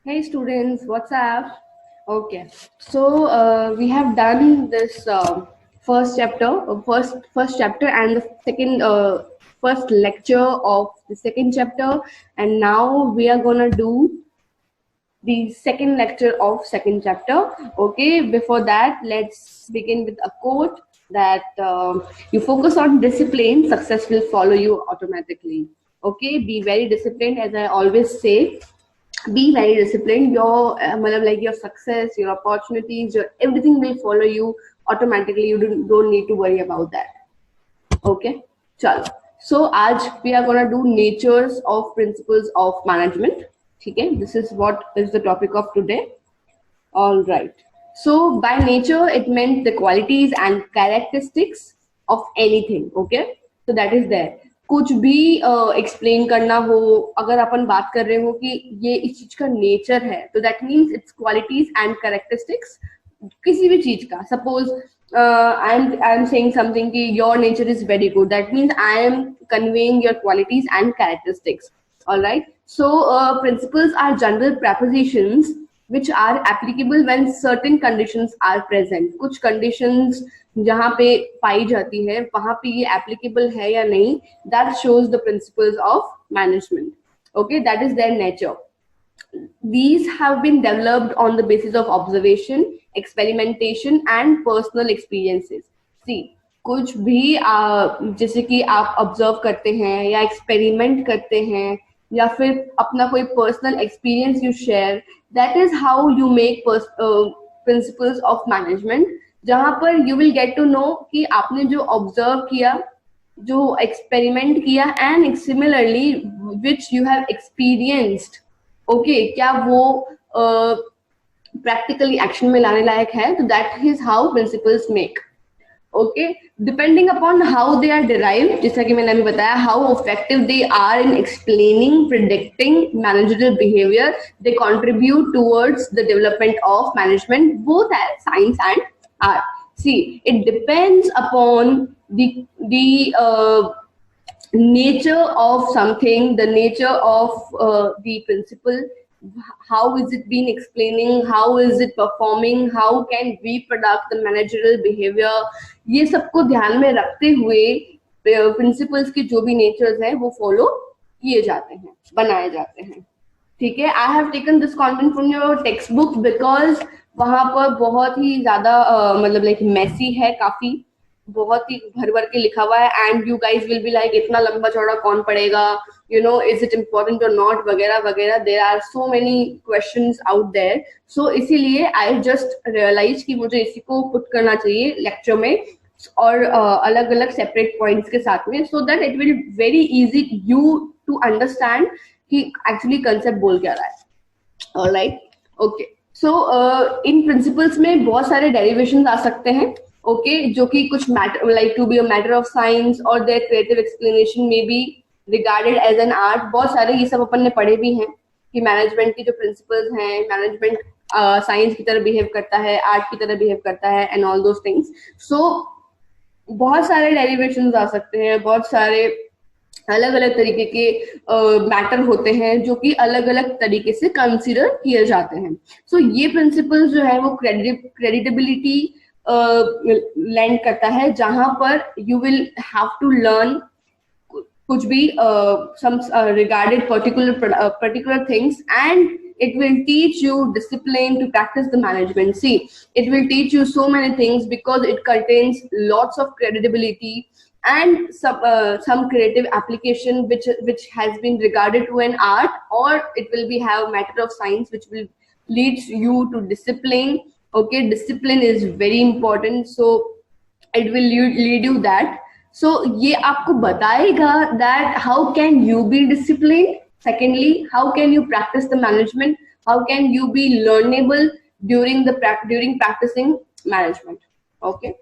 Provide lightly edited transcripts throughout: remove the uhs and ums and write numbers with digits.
Hey students, what's up? Okay, so we have done this first chapter, and the second first lecture of the second chapter, and now we are gonna do the second lecture of second chapter. Okay, before that, let's begin with a quote that you focus on discipline, success will follow you automatically. Okay, be very disciplined, as I always say. Be very disciplined. Your like your success, your opportunities, your everything will follow you automatically. You don't need to worry about that. Okay, चलो. So आज we are gonna do natures of principles of management. ठीक है, this is what is the topic of today. All right. So by nature, it meant the qualities and characteristics of anything. Okay. So that is there. कुछ भी explain करना हो, अगर अपन बात कर रहे हो कि ये इस चीज का नेचर है, तो that means its qualities and characteristics किसी भी चीज का. Suppose I am saying something कि your nature is very good, that means I am conveying your qualities and characteristics. All right. So principles are general prepositions which are applicable when certain conditions are present. कुछ conditions जहाँ पे पाई जाती है वहाँ पे ये applicable है या नहीं, that shows the principles of management. Okay, that is their nature. These have been developed on the basis of observation, experimentation and personal experiences. See, कुछ भी जैसे कि आप ऑब्जर्व करते हैं या एक्सपेरिमेंट करते हैं या फिर अपना कोई personal experience you share, that is how you make principles of management. जहां पर you will get to know कि आपने जो ऑब्जर्व किया, जो एक्सपेरिमेंट किया, and similarly which you have experienced. Okay, क्या वो प्रैक्टिकली एक्शन में लाने लायक है? तो that is how principles make. Okay, depending upon how they are derived, जैसा कि मैंने अभी बताया, how effective they are in explaining, predicting managerial behaviour, they contribute towards the development of management both as science and art. See, it depends upon the nature of something, the nature of the principle, how is it been explaining, how is it performing, how can we product the managerial behavior. ये सबको ध्यान में रखते हुए principles की जो भी natures है वो फॉलो किए जाते हैं, बनाए जाते हैं. ठीक है, I have taken this content from your text book because वहां पर बहुत ही ज्यादा मतलब लाइक मैसी है, काफी बहुत ही भर भर के लिखा हुआ है. And you guys will be like इतना लंबा चौड़ा कौन पढ़ेगा, you know, is it important और नॉट, वगैरह वगैरह. There are so many questions out there. So इसीलिए आई जस्ट रियलाइज कि मुझे इसी को पुट करना चाहिए लेक्चर में और अलग अलग सेपरेट पॉइंट्स के साथ में, so that it will very easy you to understand कि एक्चुअली कंसेप्ट बोल क्या रहा है. Alright, okay. So in principles में बहुत सारे डेरिवेशंस आ सकते हैं. ओके, जो कि कुछ matter like to be a matter of science और देयर क्रिएटिव एक्सप्लेनेशन में be regarded as an art. बहुत सारे ये सब अपन ने पढ़े भी हैं कि मैनेजमेंट की जो प्रिंसिपल्स हैं, मैनेजमेंट साइंस की तरह बिहेव करता है, आर्ट की तरह बिहेव करता है, एंड ऑल दोज थिंग्स. सो बहुत सारे डेरिवेशंस आ सकते हैं, बहुत सारे अलग अलग तरीके के मैटर होते हैं जो कि अलग अलग तरीके से कंसिडर किए जाते हैं. सो ये प्रिंसिपल जो है वो क्रेडिटेबिलिटी लैंड करता है, जहां पर you will have to learn कुछ भी some regarded particular things, and it will teach you discipline to practice the management. See, it will teach you so many things because it contains lots of credibility and some creative application which has been regarded to an art, or it will be have matter of science which will leads you to discipline. Okay, discipline is very important, so it will lead you that. So ये आपको बताएगा that how can you be disciplined. Secondly, how can you practice the management, how can you be learnable during practicing management. Okay,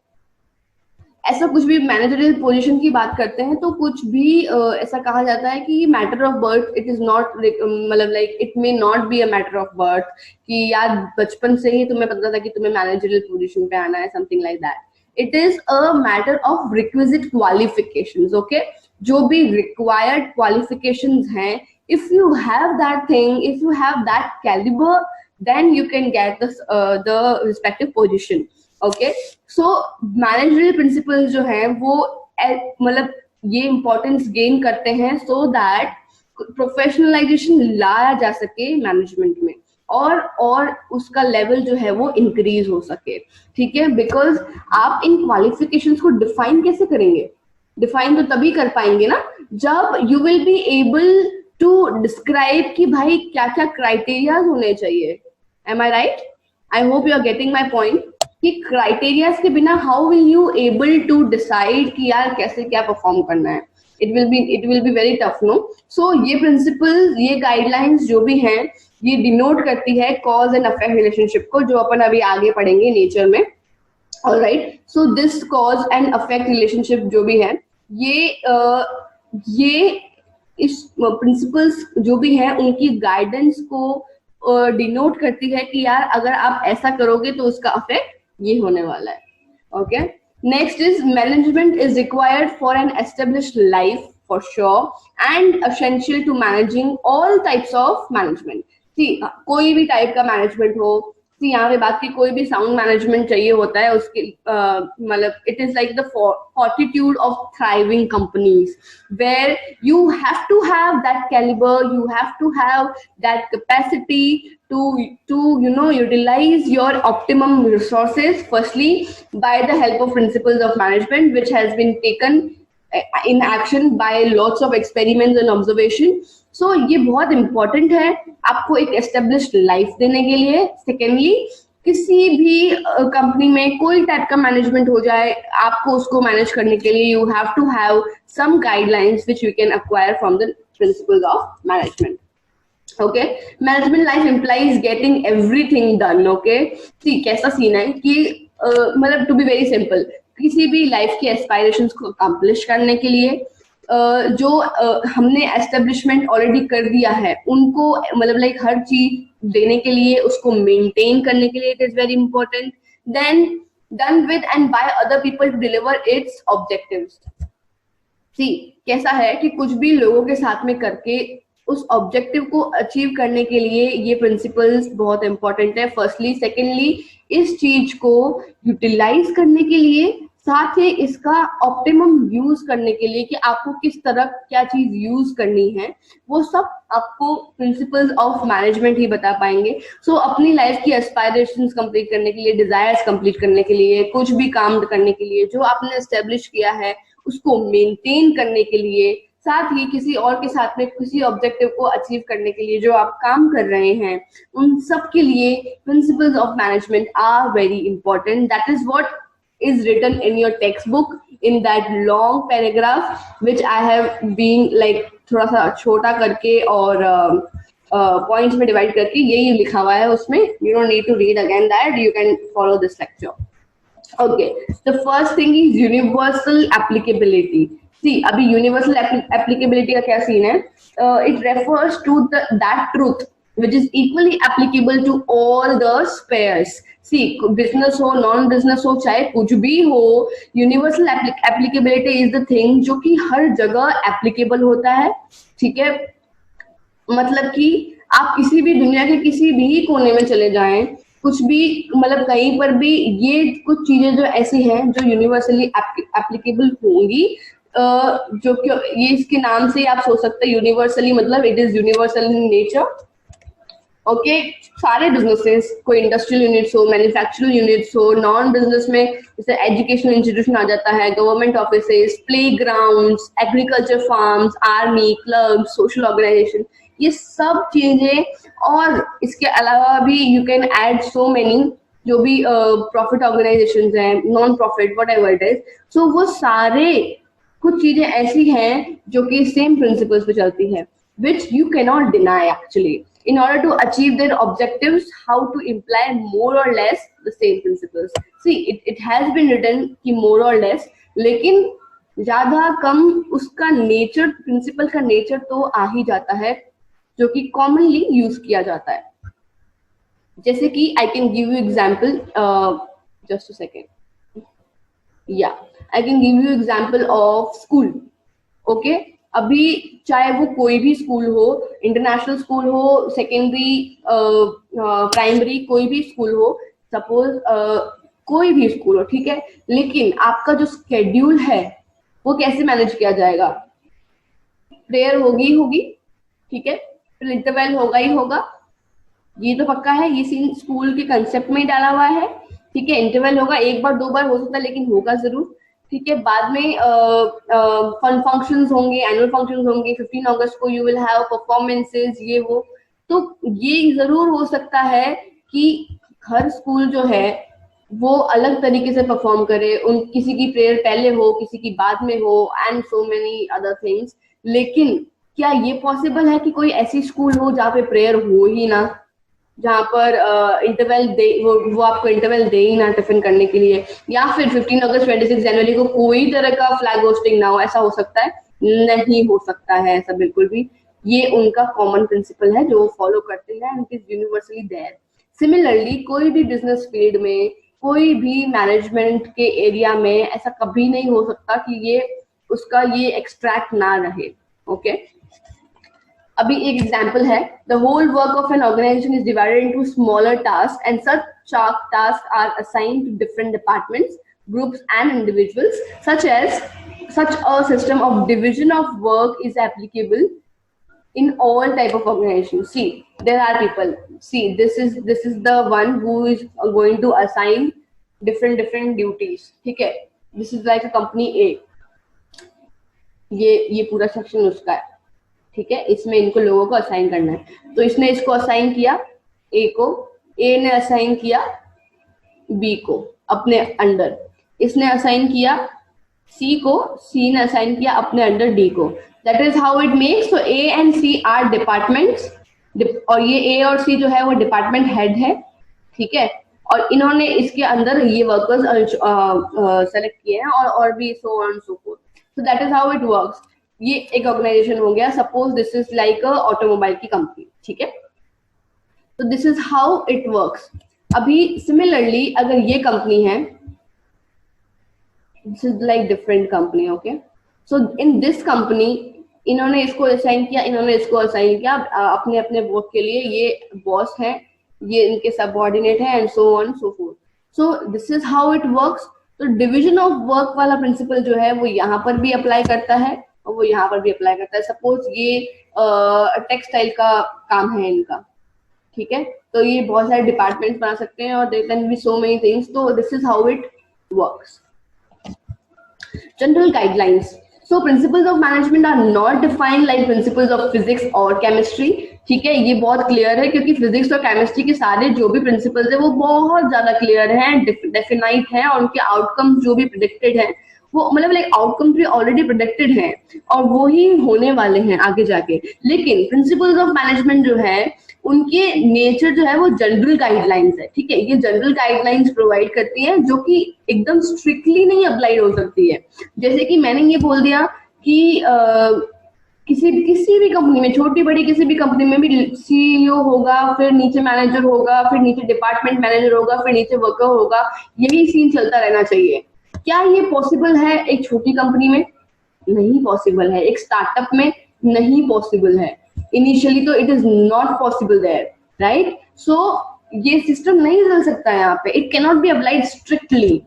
ऐसा कुछ भी managerial position की बात करते हैं तो कुछ भी ऐसा कहा जाता है कि matter of birth, it is not मतलब like it may not be a matter of birth कि यार बचपन से ही तुम्हें पता था कि तुम्हें मैनेजरियल पोजीशन पे आना है, something like that. It is a matter of requisite qualifications. Okay, जो भी रिक्वायर्ड क्वालिफिकेशंस हैं if you have that thing, if you have that caliber, then you can get the respective position. Okay, so managerial principles जो हैं वो मतलब ये importance gain करते हैं so that प्रोफेशनलाइजेशन लाया जा सके मैनेजमेंट में, और उसका लेवल जो है वो इंक्रीज हो सके, ठीक है। बिकॉज आप इन क्वालिफिकेशंस को डिफाइन कैसे करेंगे? डिफाइन तो तभी कर पाएंगे ना जब you will be able to describe कि भाई क्या क्या क्राइटेरियाज होने चाहिए। Am I right? I hope you are getting my point कि क्राइटेरियाज के बिना how will you able to decide कि यार कैसे क्या परफॉर्म करना है? It will be very tough, no? So ये प्रिंसिपल, ये गाइडलाइंस जो भी हैं, ये डिनोट करती है कॉज एंड अफेक्ट रिलेशनशिप को, जो अपन अभी आगे पढ़ेंगे नेचर में। Alright, so this cause and affect relationship जो भी है, ये इस प्रिंसिपल्स जो भी है उनकी गाइडेंस को डिनोट करती है कि यार अगर आप ऐसा करोगे तो उसका अफेक्ट ये होने वाला है। Okay, next is management is required for an established life for sure and essential to managing all types of management. कोई भी टाइप का मैनेजमेंट हो, यहाँ पे बात की कोई भी साउंड मैनेजमेंट चाहिए होता है उसके, मतलब it is like the fortitude of thriving companies where you have to have that caliber, you have to have that capacity to utilize your optimum resources, firstly by the help of principles of management which has been taken in action by lots of experiments and observation. So ये बहुत important है आपको एक established life देने के लिए। Secondly, किसी भी कंपनी में कोई टाइप का मैनेजमेंट हो जाए, आपको उसको मैनेज करने के लिए you have to have some guidelines which you can acquire from the principles of management. Okay, management life implies getting everything done. Okay, see कैसा सीन है कि मतलब to be very simple, किसी भी लाइफ के एस्पायरेशंस को accomplish करने के लिए जो हमने एस्टेब्लिशमेंट ऑलरेडी कर दिया है उनको मतलब लाइक हर चीज देने के लिए, उसको मेंटेन करने के लिए, it is very important. Then done with and by other people to deliver its objectives. See कैसा है कि कुछ भी लोगों के साथ में करके उस ऑब्जेक्टिव को अचीव करने के लिए ये प्रिंसिपल्स बहुत इंपॉर्टेंट है, फर्स्टली। सेकेंडली, इस चीज को यूटिलाइज करने के लिए, साथ ही इसका ऑप्टिमम यूज करने के लिए कि आपको किस तरह क्या चीज यूज करनी है, वो सब आपको प्रिंसिपल्स ऑफ मैनेजमेंट ही बता पाएंगे। सो अपनी लाइफ की एस्पायरेशंस कंप्लीट करने के लिए, डिजायर्स कंप्लीट करने के लिए, कुछ भी काम करने के लिए, जो आपने एस्टेब्लिश किया है उसको मेंटेन करने के लिए, साथ ही किसी और के साथ में किसी ऑब्जेक्टिव को अचीव करने के लिए जो आप काम कर रहे हैं, उन सब के लिए principles of management are very important. That is what is written in your textbook in that long paragraph which I have been like थोड़ा सा छोटा करके और points में divide करके यही लिखा हुआ है उसमें। You don't need to read again that, you can follow this lecture. Okay, the first thing is universal applicability. See, अभी universal applicability का क्या सीन है? It refers to that truth which is equally applicable to all the spheres. See, business हो, non business हो, चाहे कुछ भी हो, universal applicability is the thing जो कि हर जगह एप्लीकेबल होता है। ठीक है, मतलब कि आप किसी भी दुनिया के किसी भी कोने में चले जाएं, कुछ भी मतलब कहीं पर भी, ये कुछ चीजें जो ऐसी हैं जो यूनिवर्सली एप्लीकेबल होंगी, जो कि ये इसके नाम से आप सोच सकते हैं यूनिवर्सली, मतलब it is universal in nature. Okay, सारे बिजनेसेस, कोई इंडस्ट्रियल यूनिट्स हो, मैन्युफैक्चरिंग यूनिट्स हो, नॉन बिजनेस में जैसे एजुकेशनल इंस्टीट्यूशन आ जाता है, government offices, playgrounds, agriculture farms, army, club, social organisation, ये सब चीजें, और इसके अलावा भी you can add so many जो भी प्रॉफिट ऑर्गेनाइजेशंस हैं, non profit, whatever it is. So वो सारे कुछ चीजें ऐसी हैं जो कि सेम प्रिंसिपल्स पे चलती है, which you cannot deny actually. In order to achieve their objectives, how to imply more or less the same principles. See, it has been written कि more or less, लेकिन ज्यादा कम उसका नेचर, प्रिंसिपल का nature तो आ ही जाता है जो कि कॉमनली यूज किया जाता है। जैसे कि I can give you example, just a second, या I can give you example of school. Okay, अभी चाहे वो कोई भी स्कूल हो, इंटरनेशनल स्कूल हो, सेकेंडरी, प्राइमरी, कोई भी स्कूल हो, सपोज कोई भी स्कूल हो, ठीक है, लेकिन आपका जो स्केड्यूल है वो कैसे मैनेज किया जाएगा? प्रेयर होगी होगी, ठीक है, फिर इंटरवेल होगा ही होगा, ये तो पक्का है, ये सीन स्कूल के कंसेप्ट में ही डाला हुआ है, ठीक है। इंटरवल होगा, एक बार दो बार हो सकता है, लेकिन होगा जरूर, ठीक है। बाद में फन फंक्शंस होंगे, एनुअल फंक्शंस होंगे, 15 अगस्त को यू विल हैव परफॉर्मेंसेस, ये वो, तो ये जरूर हो सकता है कि हर स्कूल जो है वो अलग तरीके से परफॉर्म करे, उन किसी की प्रेयर पहले हो, किसी की बाद में हो, and so many other things. लेकिन क्या ये पॉसिबल है कि कोई ऐसी स्कूल हो जहाँ पे प्रेयर हो ही ना, जहाँ पर इंटरवल दे, वो आपको इंटरवल दे ही ना टिफिन करने के लिए, या फिर 15 अगस्त 26 जनवरी को कोई तरह का फ्लैग होस्टिंग ना हो? ऐसा हो सकता है? नहीं हो सकता है ऐसा बिल्कुल भी। ये उनका कॉमन प्रिंसिपल है जो वो फॉलो करते हैं, and it is universally there. Similarly कोई भी बिजनेस फील्ड में, कोई भी मैनेजमेंट के एरिया में ऐसा कभी नहीं हो सकता कि ये उसका ये एक्सट्रैक्ट ना रहे, ओके। अभी एक एग्जांपल है, the whole work of an organisation is divided into smaller task and such task are assigned to different departments, groups and individuals, such a system of division of work is applicable in all type of organization. See, there are people, see, this is the one who is going to assign different duties, ठीक है। this is like a company A, ये पूरा section उसका है, ठीक है, इसमें इनको लोगों को असाइन करना है, तो इसने इसको असाइन किया ए को, ए ने असाइन किया बी को अपने अंडर, इसने असाइन किया सी को, सी ने असाइन किया अपने अंडर डी को, that is how it makes. तो A and C R departments, और ये ए और सी जो है वो डिपार्टमेंट हेड है, ठीक है, और इन्होंने इसके अंदर ये वर्कर्स सेलेक्ट किए हैं, और भी so on so fourth. So that is how it works. ये एक ऑर्गेनाइजेशन हो गया, suppose this is like a automobile की कंपनी, ठीक है, तो this is how it works. अभी सिमिलरली अगर ये कंपनी है, this is like different company, okay, so in this company इन्होंने इसको असाइन किया, इन्होंने इसको असाइन किया, अपने अपने वर्क के लिए, ये बॉस है, ये इनके सबऑर्डिनेट है, and so on so fourth. So this is how it works. तो डिविजन ऑफ वर्क वाला प्रिंसिपल जो है वो यहाँ पर भी अप्लाई करता है और वो यहाँ पर भी अप्लाई करता है। सपोज ये टेक्सटाइल का काम है इनका, ठीक है, तो ये बहुत सारे डिपार्टमेंट्स बना सकते हैं और there can be so many things. तो this is how it works. General guidelines. So principles of management are not defined like principles of physics और chemistry, ठीक है, ये बहुत क्लियर है क्योंकि फिजिक्स और केमिस्ट्री के सारे जो भी प्रिंसिपल्स है वो बहुत ज्यादा क्लियर हैं, डेफिनाइट हैं, और उनके आउटकम जो भी प्रिडिक्टेड हैं वो मतलब लाइक आउटकम भी ऑलरेडी प्रिडिक्टेड हैं और वो ही होने वाले हैं आगे जाके। लेकिन प्रिंसिपल्स ऑफ मैनेजमेंट जो है उनके नेचर जो है वो जनरल गाइडलाइंस है, ठीक है, ये जनरल गाइडलाइंस प्रोवाइड करती हैं जो कि एकदम स्ट्रिक्टली नहीं अप्लाइड हो सकती है। जैसे कि मैंने ये बोल दिया कि किसी भी कंपनी में, छोटी बड़ी किसी भी कंपनी में भी सीईओ होगा, फिर नीचे मैनेजर होगा, फिर नीचे डिपार्टमेंट मैनेजर होगा, फिर नीचे वर्कर होगा, यही सीन चलता रहना चाहिए। क्या ये पॉसिबल है एक छोटी कंपनी में? नहीं पॉसिबल है। एक स्टार्टअप में नहीं पॉसिबल है। इनिशियली तो it is not possible there, right? So ये सिस्टम नहीं चल सकता है यहाँ पे, it can not be applied strictly.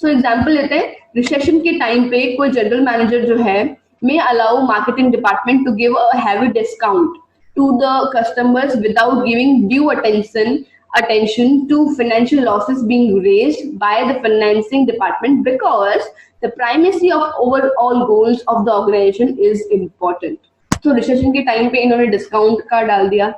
So example लेते हैं, रिसेशन के टाइम पे कोई जनरल मैनेजर जो है may allow marketing department to give a heavy discount to the customers without giving due attention to financial losses being raised by the financing department because the primacy of overall goals of the organization is important. तो recession के time पे इन्होंने discount का डाल दिया,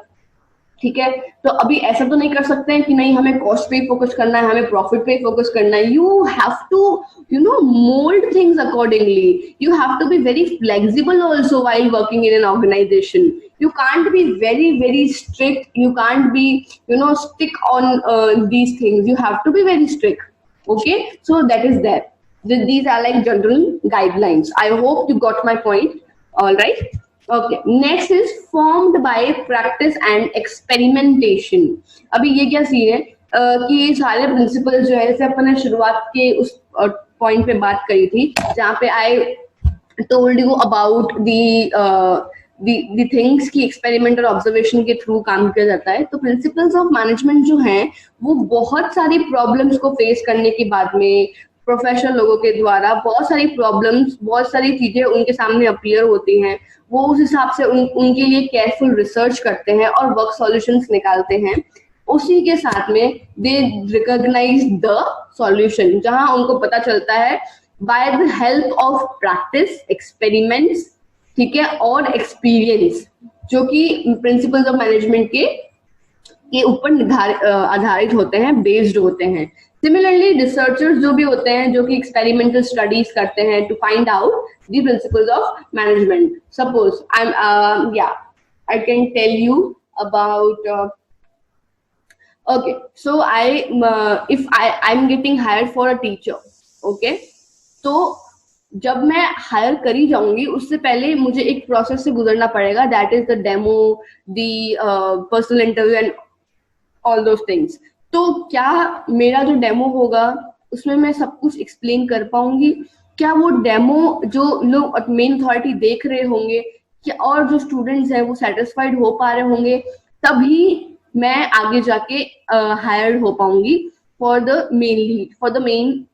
ठीक है, तो अभी ऐसा तो नहीं कर सकते हैं कि नहीं हमें कॉस्ट पे फोकस करना है, हमें प्रॉफिट पे फोकस करना है। You have to mould things accordingly, you have to be very flexible also while working in an organisation. You can't be very strict, you can't be stick on these things, you have to be very strict, okay? So that is there. These are like general guidelines. I hope you got my point. All right, okay, next is formed by practice and experimentation. अभी ये क्या scene है कि ये सारे principles जो है, जैसे अपन ने शुरुआत के उस पॉइंट पे बात करी थी जहाँ पे आई told you about the things की एक्सपेरिमेंट और ऑब्जर्वेशन के थ्रू काम किया जाता है। तो प्रिंसिपल्स ऑफ मैनेजमेंट जो हैं वो बहुत सारी प्रॉब्लम्स को फेस करने के बाद में प्रोफेशनल लोगों के द्वारा बहुत सारी प्रॉब्लम्स, बहुत सारी चीजें उनके सामने अपीयर होती हैं, वो उस हिसाब से उनके लिए केयरफुल रिसर्च करते हैं और वर्क सॉल्यूशंस निकालते हैं। उसी के साथ में दे रिकॉग्नाइज द सॉल्यूशन, जहां उनको पता चलता है by the help of practice, experiments, ठीक है, और एक्सपीरियंस, जो कि प्रिंसिपल्स ऑफ मैनेजमेंट के ऊपर आधारित होते हैं, बेस्ड होते हैं। सिमिलरली रिसर्चर्स जो भी होते हैं, जो कि एक्सपेरिमेंटल स्टडीज करते हैं to find out the principles of management. Suppose I can tell you about okay, so if I'm getting hired for a teacher, okay, तो जब मैं हायर करी जाऊंगी उससे पहले मुझे एक प्रोसेस से गुजरना पड़ेगा, that is the demo, the personal interview and all those things. तो क्या मेरा जो डेमो होगा उसमें मैं सब कुछ एक्सप्लेन कर पाऊंगी? क्या वो डेमो जो लोग मेन अथॉरिटी देख रहे होंगे, क्या और जो स्टूडेंट्स हैं वो सेटिस्फाइड हो पा रहे होंगे? तभी मैं आगे जाके हायर हो पाऊंगी for the main lead, for the main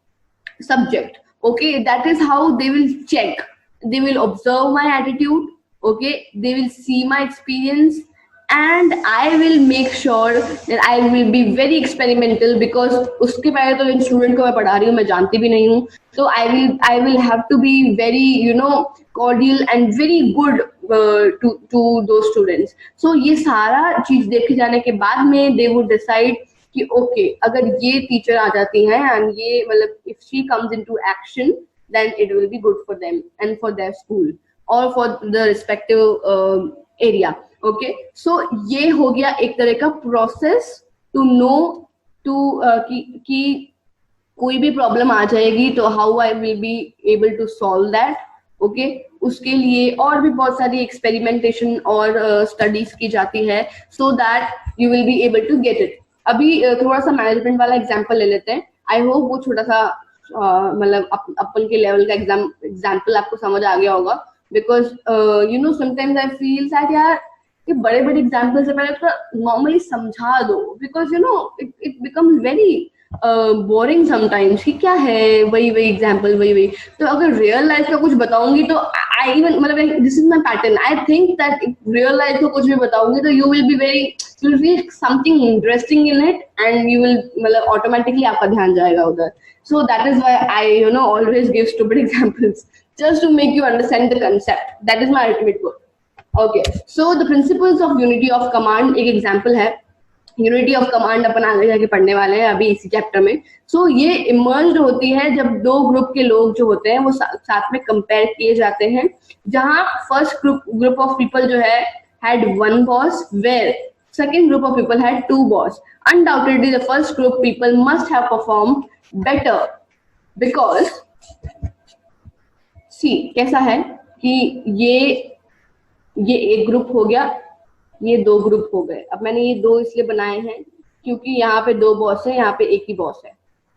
subject. Okay, that is how they will check. They will observe my attitude. Okay, they will see my experience, and I will make sure that I will be very experimental, because उसके पहले तो इन student को मैं पढ़ा रही हूँ, मैं जानती भी नहीं हूँ, तो I will have to be very cordial and very good to those students. So ये सारा चीज देखे जाने के बाद में they would decide कि ओके, अगर ये टीचर आ जाती हैं एंड ये मतलब if she comes into action then it will be good for them and for their school और for the respective area. Okay, so ये हो गया एक तरह का प्रोसेस टू नो टू कि कोई भी प्रॉब्लम आ जाएगी तो how I will be able to solve that. Okay, उसके लिए और भी बहुत सारी एक्सपेरिमेंटेशन और स्टडीज की जाती है so that you will be able to get it. अभी थोड़ा सा मैनेजमेंट वाला एग्जांपल ले लेते हैं। आई होप वो छोटा सा मतलब अपन के लेवल का एग्जांपल आपको समझ आ गया होगा, because sometimes I feel that यार ये बड़े बड़े एग्जांपल से पहले थोड़ा नॉर्मली समझा दो, because it becomes very boring sometimes कि क्या है वही एग्जांपल वही। तो अगर रियल लाइफ का कुछ बताऊंगी तो आई इवन मतलब this is my pattern, I think that real life को कुछ भी बताऊंगी तो you will feel something interesting in it and you will मतलब ऑटोमेटिकली आपका ध्यान जाएगा उधर। सो that is why I always give stupid examples just to make you understand the concept. That is my ultimate goal. Okay, so the principles of unity of command एक example है। Unity of command अपन आगे जाके पढ़ने वाले हैं अभी इसी chapter में। सो ये इमर्ज होती है जब दो ग्रुप के लोग जो होते हैं वो साथ में कंपेयर किए जाते हैं, जहां फर्स्ट ग्रुप ऑफ पीपल जो है had one boss, where second group of people had two boss. Undoubtedly the first group people must have performed better because see कैसा है कि ये एक ग्रुप हो गया, ये दो ग्रुप हो गए। अब मैंने ये दो इसलिए बनाए हैं क्योंकि यहाँ पे दो बॉस है, यहाँ पे एक ही बॉस है,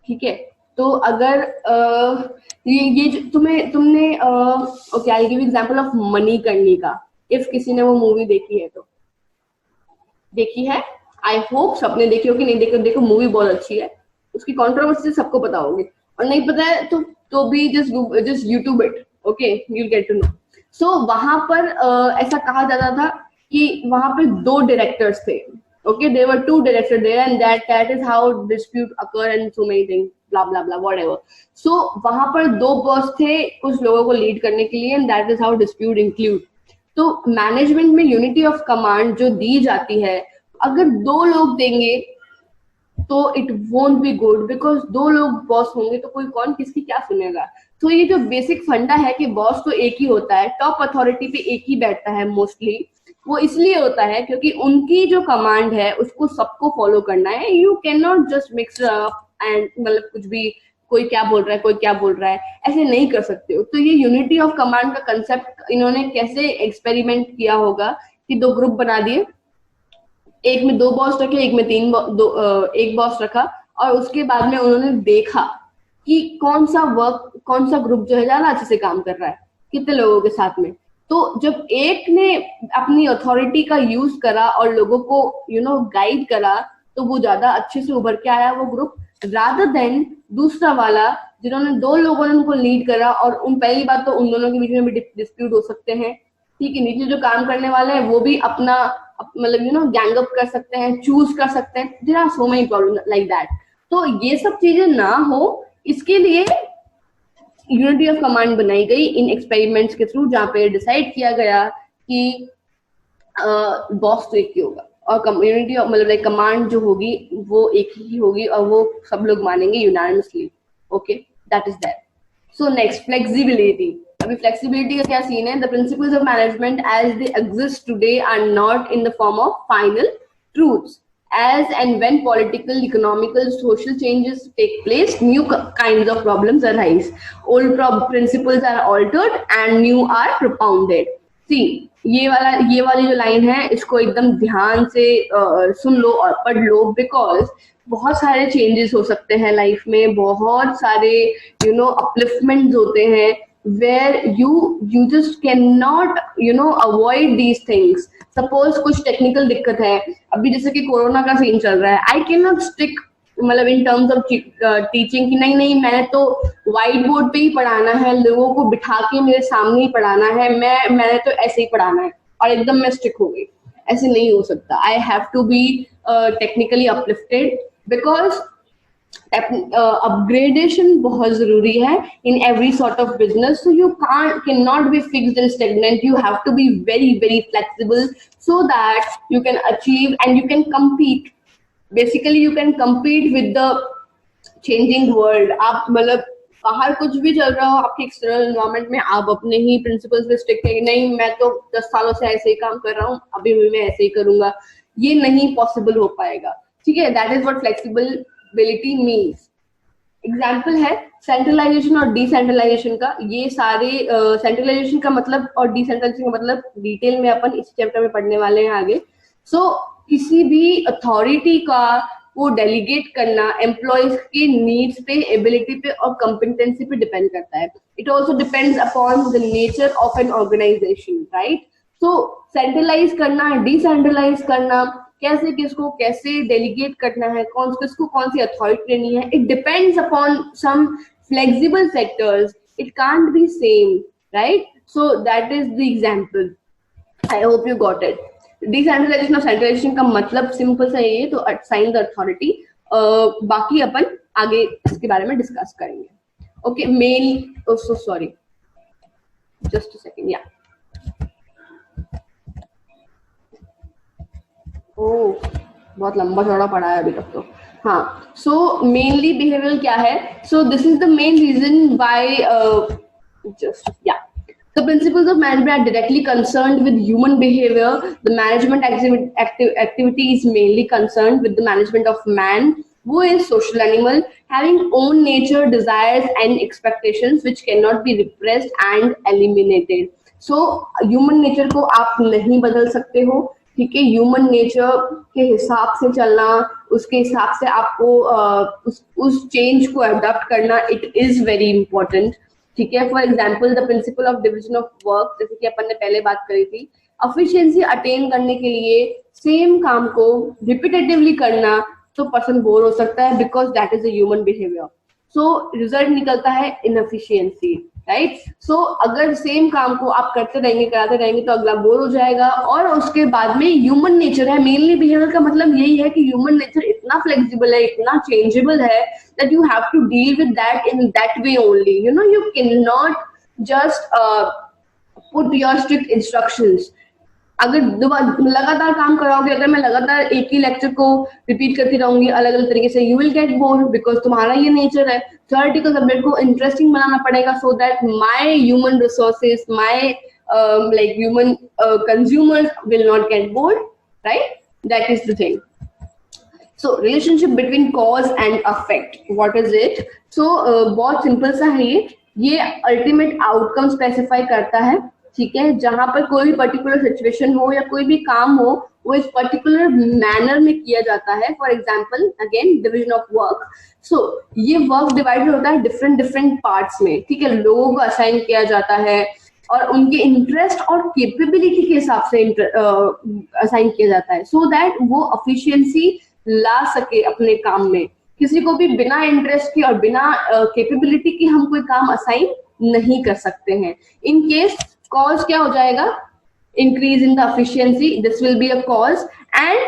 ठीक है। तो अगर ये जो तुमने okay, I give example of Manikarnika. If किसी ने वो मूवी देखी है तो देखी है, आई होप सबने देखी होगी, नहीं देखो देखो मूवी बहुत अच्छी है, उसकी कंट्रोवर्सी सबको पता होगी, और नहीं पता है तो भी just YouTube it, okay, you will get to know. So वहां पर ऐसा कहा जाता था कि वहां पे दो डायरेक्टर्स थे, okay, there were two director there and that is how dispute occur and so many things blah blah blah whatever. So वहां पर दो बॉस थे कुछ लोगों को लीड करने के लिए and that is how dispute include. तो मैनेजमेंट में यूनिटी ऑफ कमांड जो दी जाती है, अगर दो लोग देंगे तो it won't be good, because दो लोग बॉस होंगे तो कोई कौन किसकी क्या सुनेगा। तो ये जो बेसिक फंडा है कि बॉस तो एक ही होता है, टॉप अथॉरिटी पे एक ही बैठता है मोस्टली, वो इसलिए होता है क्योंकि उनकी जो कमांड है उसको सबको फॉलो करना है। You can not just mix up and मतलब कुछ भी कोई क्या बोल रहा है कोई क्या बोल रहा है, ऐसे नहीं कर सकते हो। तो ये यूनिटी ऑफ कमांड का कंसेप्ट इन्होंने कैसे एक्सपेरिमेंट किया होगा कि दो ग्रुप बना दिए, एक में दो बॉस रखे, एक में एक बॉस रखा, और उसके बाद में उन्होंने देखा कि कौन सा ग्रुप जो है ज्यादा अच्छे से काम कर रहा है, कितने लोगों के साथ में। तो जब एक ने अपनी अथॉरिटी का यूज करा और लोगों को गाइड करा, तो वो ज्यादा अच्छे से उभर के आया वो ग्रुप, रादर देन दूसरा वाला जिन्होंने 2 लोगों ने उनको लीड करा, और उन पहली बात तो उन दोनों के बीच में भी डिस्प्यूट हो सकते हैं, ठीक है। नीचे जो काम करने वाले हैं वो भी अपना मतलब गैंग अप कर सकते हैं, चूज कर सकते हैं, there are so many problem like that. तो ये सब चीजें ना हो, इसके लिए यूनिटी ऑफ कमांड बनाई गई इन एक्सपेरिमेंट्स के थ्रू, जहाँ पे डिसाइड किया गया कि बॉस तो एक ही होगा, और कम्युनिटी मतलब लाइक कमांड जो होगी वो एक ही होगी, और वो सब लोग मानेंगे unanimously. Okay, that is that. So next, flexibility. अभी फ्लेक्सिबिलिटी का क्या सीन है? The principles of management as they exist today are not in the form of final truths. As and when political, economical, social changes take place, new kinds of problems arise. Old principles are altered and new are propounded. See, ये वाली जो line है, इसको एकदम ध्यान से सुन लो और पढ़ लो, बिकॉज बहुत सारे चेंजेस हो सकते हैं लाइफ में, बहुत सारे अपलिफ्टमेंट्स होते हैं, where you just cannot avoid these things. Suppose कुछ टेक्निकल दिक्कत है, अभी जैसे कि कोरोना का सीन चल रहा है, आई कैन नॉट स्टिक मतलब इन टर्म्स ऑफ टीचिंग कि नहीं मैंने तो व्हाइट बोर्ड पे ही पढ़ाना है, लोगों को बिठा के मेरे सामने ही पढ़ाना है, मैंने तो ऐसे ही पढ़ाना है, और एकदम मैं स्टिक हो गई। ऐसे नहीं हो सकता। I have to be technically uplifted, because upgradation बहुत जरूरी है in every sort of business. So you cannot be fixed and stagnant. You have to be very very flexible so that you can achieve and you can compete. Basically you can compete with the changing world. आप मतलब बाहर कुछ भी चल रहा हो, आपके external environment में आप अपने ही प्रिंसिपल्स पे स्टिक है, नहीं मैं तो 10 सालों से ऐसे ही काम कर रहा हूँ, अभी भी मैं ऐसे ही करूंगा, ये नहीं पॉसिबल हो पाएगा, ठीक है। That is what flexibility means. Example है सेंट्रलाइजेशन और डिसेंट्रलाइजेशन का। ये सारे सेंट्रलाइजेशन का मतलब और डिसेंट्रलाइजेशन का मतलब डिटेल में अपन इस चैप्टर में पढ़ने वाले हैं आगे। सो किसी भी अथॉरिटी का वो डेलीगेट करना एम्प्लॉयज के नीड्स पे, एबिलिटी पे और कॉम्पिटेंसी पे डिपेंड करता है। It also depends upon the nature of an organisation, right. So centralise करना, डिसेंट्रलाइज करना, कैसे किसको कैसे डेलीगेट करना है, किसको कौन सी अथॉरिटी लेनी है, it depends upon some flexible factors, it can't be same, right. So that is the example. I hope you got it. Decentralisation और सेंट्रलाइजेशन का मतलब सिंपल सा ये, तो असाइन द अथॉरिटी। बाकी अपन आगे इसके बारे में डिस्कस करेंगे। Okay, mail sorry just a second, या बहुत लंबा चौड़ा पढ़ा है अभी तक तो। हाँ, सो मेनली बिहेवियर क्या है? So this is the main reason why the principles of management are directly concerned with human behavior. The management activity is mainly concerned with the management of man, who is social animal having own nature, desires and expectations which cannot be repressed and eliminated. So human nature को आप नहीं बदल सकते हो, ठीक है। Human nature के हिसाब से चलना, उसके हिसाब से आपको उस चेंज को अडॉप्ट करना, इट इज वेरी इंपॉर्टेंट, ठीक है। For example the principle of division of work, जैसे कि अपन ने पहले बात करी थी, एफिशिएंसी अटेन करने के लिए सेम काम को रिपीटेटिवली करना, तो पर्सन बोर हो सकता है, because that is a human behaviour. So result निकलता है इनएफिशिएंसी, राइट। सो अगर सेम काम को आप करते रहेंगे कराते रहेंगे तो अगला बोर हो जाएगा। और उसके बाद में ह्यूमन नेचर है, मेनली बिहेवियर का मतलब यही है कि ह्यूमन नेचर इतना फ्लेक्सिबल है, इतना चेंजेबल है, that you have to deal with that in that way only. You cannot just put your strict instructions. अगर लगातार काम कराओगे, अगर मैं लगातार एक ही लेक्चर को रिपीट करती रहूंगी अलग अलग तरीके से, you will gate bore, because तुम्हारा ये नेचर है। थ्योरेटिकल सब्जेक्ट को इंटरेस्टिंग बनाना पड़ेगा, so that my human resources, my like human consumers will not get bored, right. That is the thing. So relationship between cause and effect, what is it? So बहुत simple सा है ये ultimate outcome specify करता है, ठीक है। जहां पर कोई भी पर्टिकुलर सिचुएशन हो या कोई भी काम हो, वो इस पर्टिकुलर मैनर में किया जाता है। For example again division of work. So ये वर्क डिवाइडेड होता है डिफरेंट पार्ट्स में, ठीक है। लोगों को असाइन किया जाता है, और उनके इंटरेस्ट और कैपेबिलिटी के हिसाब से असाइन किया जाता है, सो दैट वो एफिशिएंसी ला सके अपने काम में। किसी को भी बिना इंटरेस्ट के और बिना कैपेबिलिटी के हम कोई काम असाइन नहीं कर सकते हैं। इन केस कॉज क्या हो जाएगा, increase in the efficiency, this will be a cause, and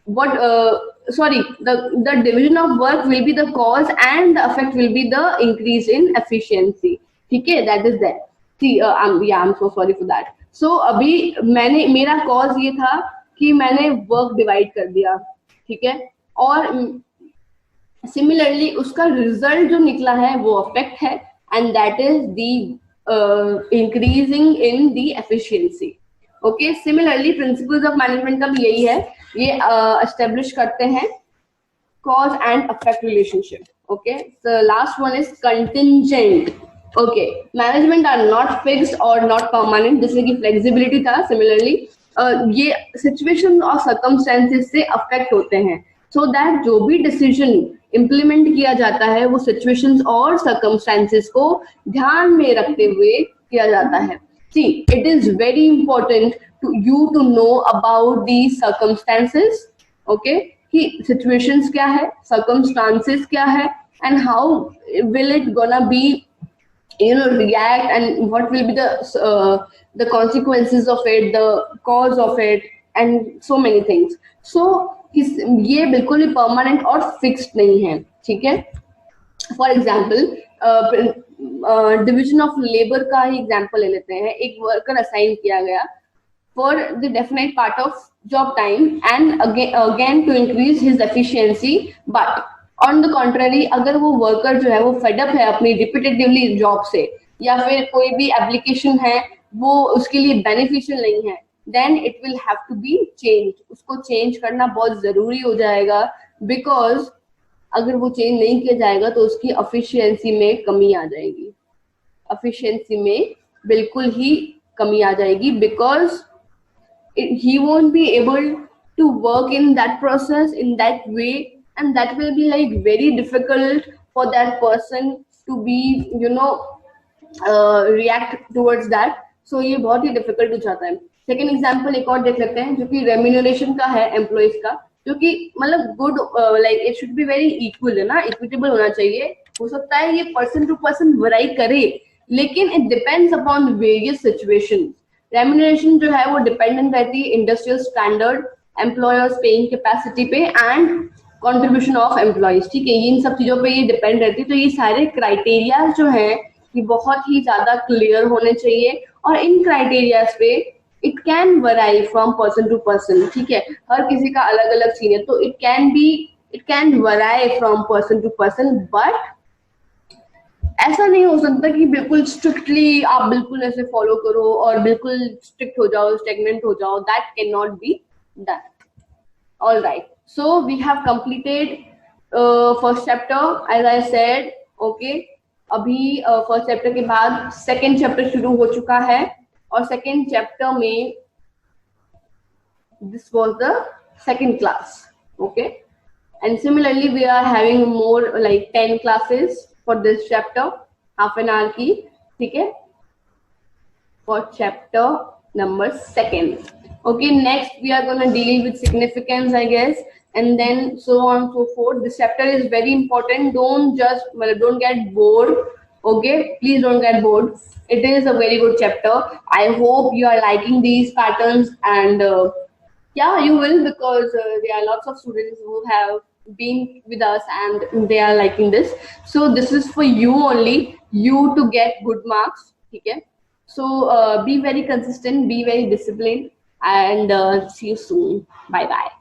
what the division of work will be the cause and the effect will be the increase in efficiency, ठीक है, that is that. See, I'm so sorry for that. So अभी मैंने मेरा cause ये था कि मैंने work divide कर दिया, ठीक है, और सिमिलरली उसका रिजल्ट जो निकला है वो effect है, and that is the increasing in the efficiency. Okay, similarly principles of management का भी यही है, ये establish करते हैं cause and effect relationship. Okay, the last one is contingent. Okay, management are not fixed or not permanent, जैसे कि flexibility था, similarly ये situation और circumstances से affect होते हैं, so that जो भी decision इम्प्लीमेंट किया जाता है वो सिचुएशंस और सर्कमस्टेंसेस को ध्यान में रखते हुए किया जाता है। See, it is very important to you to know about these circumstances, okay, कि situations क्या है, circumstances क्या है, and how will it gonna be, you know, react, and what will be the consequences of it, the cause of it, and so many things. So ये बिल्कुल ही permanent और fixed नहीं है, ठीक है। For example division of labour का ही example ले लेते हैं। एक वर्कर असाइन किया गया for the definite part of job time and again to increase his efficiency, but on the contrary अगर वो वर्कर जो है वो फेडअप है अपनी रिपीटेटिवली जॉब से, या फिर कोई भी एप्लीकेशन है वो उसके लिए बेनिफिशियल नहीं है, then it will have to be changed. उसको चेंज करना बहुत जरूरी हो जाएगा, बिकॉज अगर वो चेंज नहीं किया जाएगा तो उसकी एफिशिएंसी में कमी आ जाएगी, एफिशिएंसी में बिल्कुल ही कमी आ जाएगी, because he won't be able to work in that process in that way, and that will be like very difficult for that person to be, you know, react towards that. So ये बहुत ही difficult हो जाता है। Second example एक और देख लेते हैं जो कि रेम्यूनरेशन का है एम्प्लॉइज का, जो कि मतलब good like it should be very equal है ना, इक्विटेबल होना चाहिए। हो सकता है ये पर्सन टू पर्सन वराई करे, लेकिन it depends upon various situation. Remuneration जो है वो डिपेंडेंट रहती है industrial standard, employers paying capacity पे एंड कॉन्ट्रीब्यूशन ऑफ एम्प्लॉयज, ठीक है, इन सब चीजों पे ये डिपेंड रहती है। तो ये सारे क्राइटेरिया जो है ये बहुत ही ज्यादा क्लियर होने चाहिए, और इन क्राइटेरियाज पे it can vary from person to person, ठीक है, हर किसी का अलग अलग सीन है, तो it can vary from person to person, but ऐसा नहीं हो सकता कि बिल्कुल स्ट्रिक्टली आप बिल्कुल ऐसे फॉलो करो और बिल्कुल स्ट्रिक्ट हो जाओ, स्टेगनेंट हो जाओ, that can not be done. All right, so we have completed first chapter as I said, okay. अभी फर्स्ट चैप्टर के बाद सेकेंड चैप्टर शुरू हो चुका है, और सेकेंड चैप्टर में this was the second class, okay, and similarly we are having more like 10 classes for this chapter, half an hour की, ठीक है, for chapter number 2. Okay, next we are going to deal with significance, I guess, and then so on and so forth. This chapter is very important. Don't get bored, okay, please don't get bored. It is a very good chapter. I hope you are liking these patterns, and yeah, you will, because there are lots of students who have been with us and they are liking this. So this is for you only, you to get good marks, okay? So be very consistent, be very disciplined, and see you soon. Bye bye.